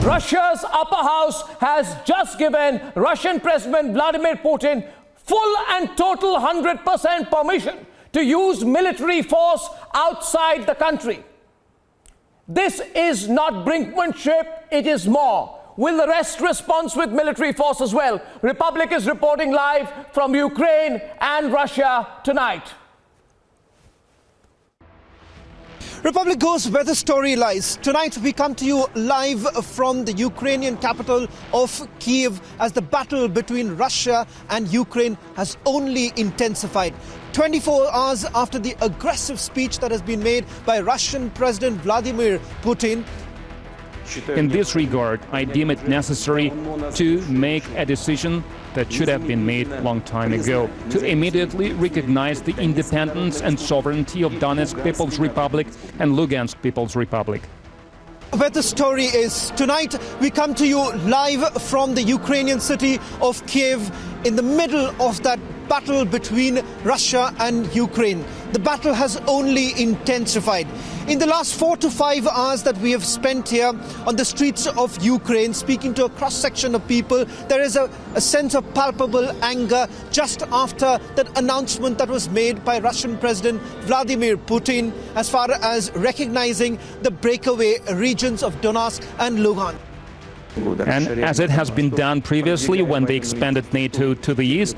Russia's upper house has just given Russian President Vladimir Putin full and total 100% permission to use military force outside the country. This is not brinkmanship, it is more. Will the rest respond with military force as well? Republic is reporting live from Ukraine and Russia tonight. Republic goes where the story lies. Tonight we come to you live from the Ukrainian capital of Kiev as the battle between Russia and Ukraine has only intensified. 24 hours after the aggressive speech that has been made by Russian President Vladimir Putin. In this regard, I deem it necessary to make a decision that should have been made a long time ago, to immediately recognize the independence and sovereignty of Donetsk People's Republic and Lugansk People's Republic. Where the story is. Tonight we come to you live from the Ukrainian city of Kiev in the middle of that battle between Russia and Ukraine. The battle has only intensified. In the last 4 to 5 hours that we have spent here on the streets of Ukraine, speaking to a cross-section of people, there is a sense of palpable anger just after that announcement that was made by Russian President Vladimir Putin as far as recognizing the breakaway regions of Donetsk and Lugansk. And as it has been done previously when they expanded NATO to the east,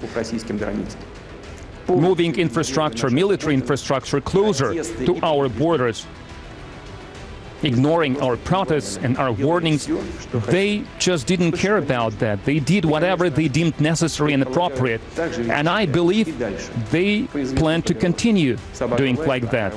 moving infrastructure, military infrastructure closer to our borders, ignoring our protests and our warnings, they just didn't care about that. They did whatever they deemed necessary and appropriate. And I believe they plan to continue doing like that.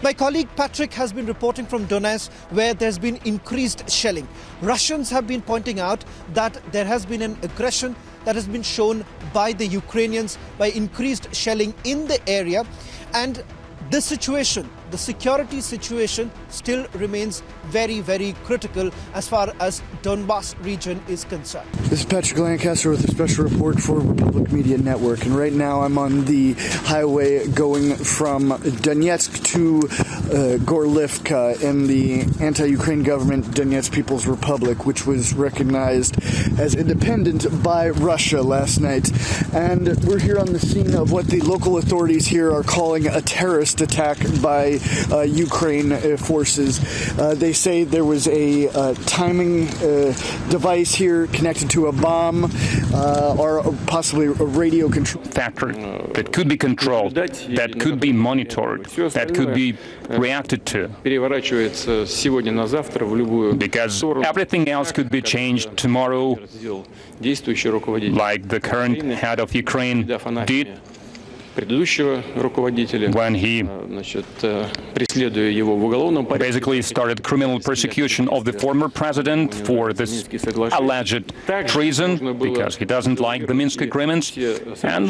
My colleague Patrick has been reporting from Donetsk, where there's been increased shelling. Russians have been pointing out that there has been an aggression that has been shown by the Ukrainians by increased shelling in the area. And this situation, the security situation, still remains very, very critical as far as Donbass region is concerned. This is Patrick Lancaster with a special report for Republic Media Network. And right now I'm on the highway going from Donetsk to Gorlivka in the anti-Ukraine government Donetsk People's Republic, which was recognized as independent by Russia last night. And we're here on the scene of what the local authorities here are calling a terrorist attack by Ukraine forces. They say there was a timing device here connected to a bomb or possibly a radio control factor that could be controlled, that could be monitored, that could be reacted to. Because everything else could be changed tomorrow, like the current head of Ukraine did when he basically started criminal persecution of the former president for this alleged treason, because he doesn't like the Minsk agreements. And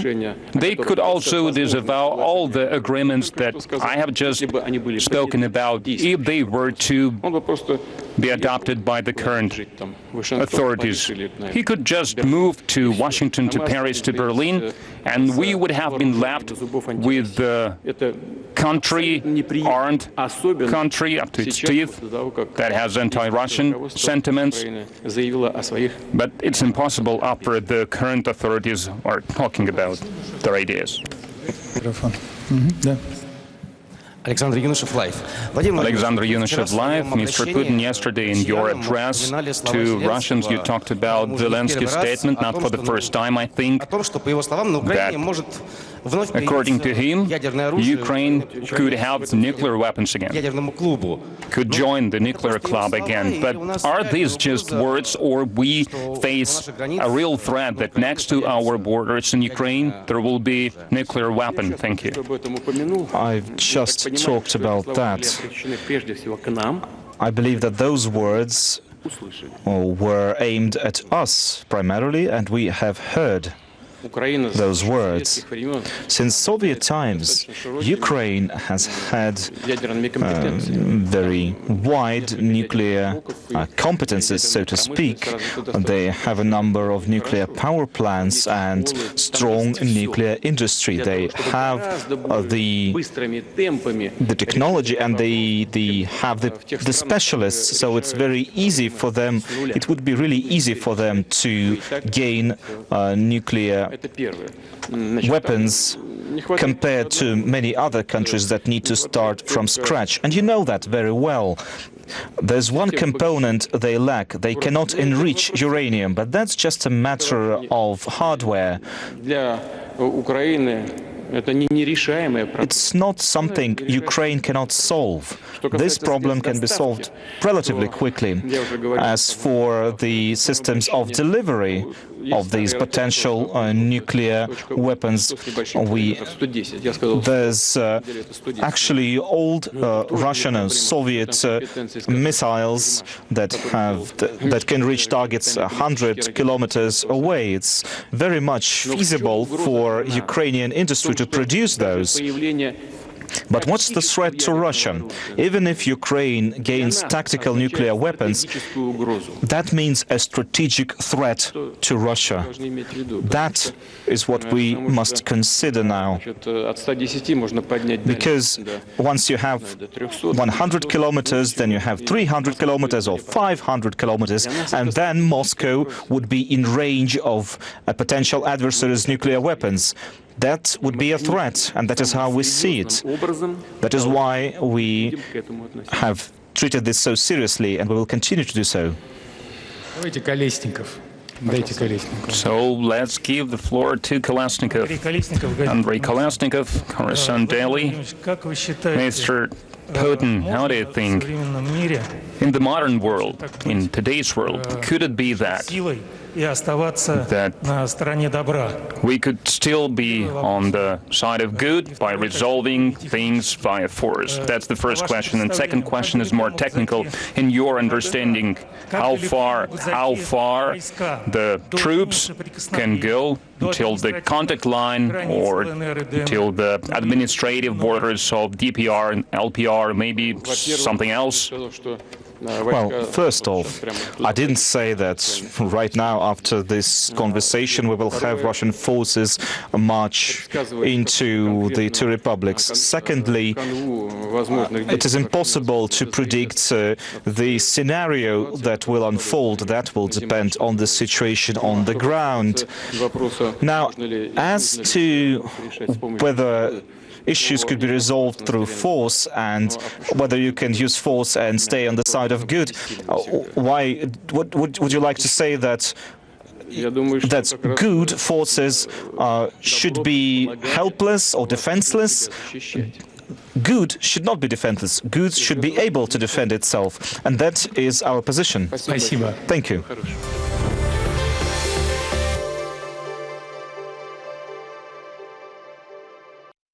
they could also disavow all the agreements that I have just spoken about if they were to be adopted by the current authorities. He could just move to Washington, to Paris, to Berlin, and we would have been left with the country, armed country up to its teeth, that has anti-Russian sentiments. But it's impossible after the current authorities are talking about their ideas. Alexander Yunushev Live. Mr. Putin, yesterday in your address to Russians, you talked about Zelensky's statement, not for the first time, I think, that according to him, Ukraine could have nuclear weapons again, could join the nuclear club again. But are these just words, or we face a real threat that next to our borders in Ukraine there will be nuclear weapon? Thank you. I've just talked about that. I believe that those words were aimed at us primarily, and we have heard those words. Since Soviet times, Ukraine has had very wide nuclear competences, so to speak. They have a number of nuclear power plants and strong nuclear industry. They have the technology, and they have the specialists, so it's very easy for them. It would be really easy for them to gain nuclear weapons compared to many other countries that need to start from scratch. And you know that very well. There's one component they lack. They cannot enrich uranium, but that's just a matter of hardware. It's not something Ukraine cannot solve. This problem can be solved relatively quickly. As for the systems of delivery of these potential nuclear weapons, there's actually old Russian and Soviet missiles that can reach targets 100 kilometers away. It's very much feasible for Ukrainian industry to produce those. But what's the threat to Russia? Even if Ukraine gains tactical nuclear weapons, that means a strategic threat to Russia. That is what we must consider now. Because once you have 100 kilometers, then you have 300 kilometers or 500 kilometers, and then Moscow would be in range of a potential adversary's nuclear weapons. That would be a threat, and that is how we see it. That is why we have treated this so seriously, and we will continue to do so. So let's give the floor to Kolesnikov. Andrei Kolesnikov, correspondent Daily. Mr. Putin, how do you think, in the modern world, in today's world, could it be that we could still be on the side of good by resolving things via force? That's the first question. And second question is more technical. In your understanding, how far the troops can go until the contact line or till the administrative borders of DPR and LPR, maybe something else? Well, first off, I didn't say that right now, after this conversation, we will have Russian forces march into the two republics. Secondly, it is impossible to predict the scenario that will unfold. That will depend on the situation on the ground. Now, as to whether issues could be resolved through force and whether you can use force and stay on the side of good, would you like to say that good forces should be helpless or defenseless? Good should not be defenseless. Good should be able to defend itself, and that is our position. Thank you.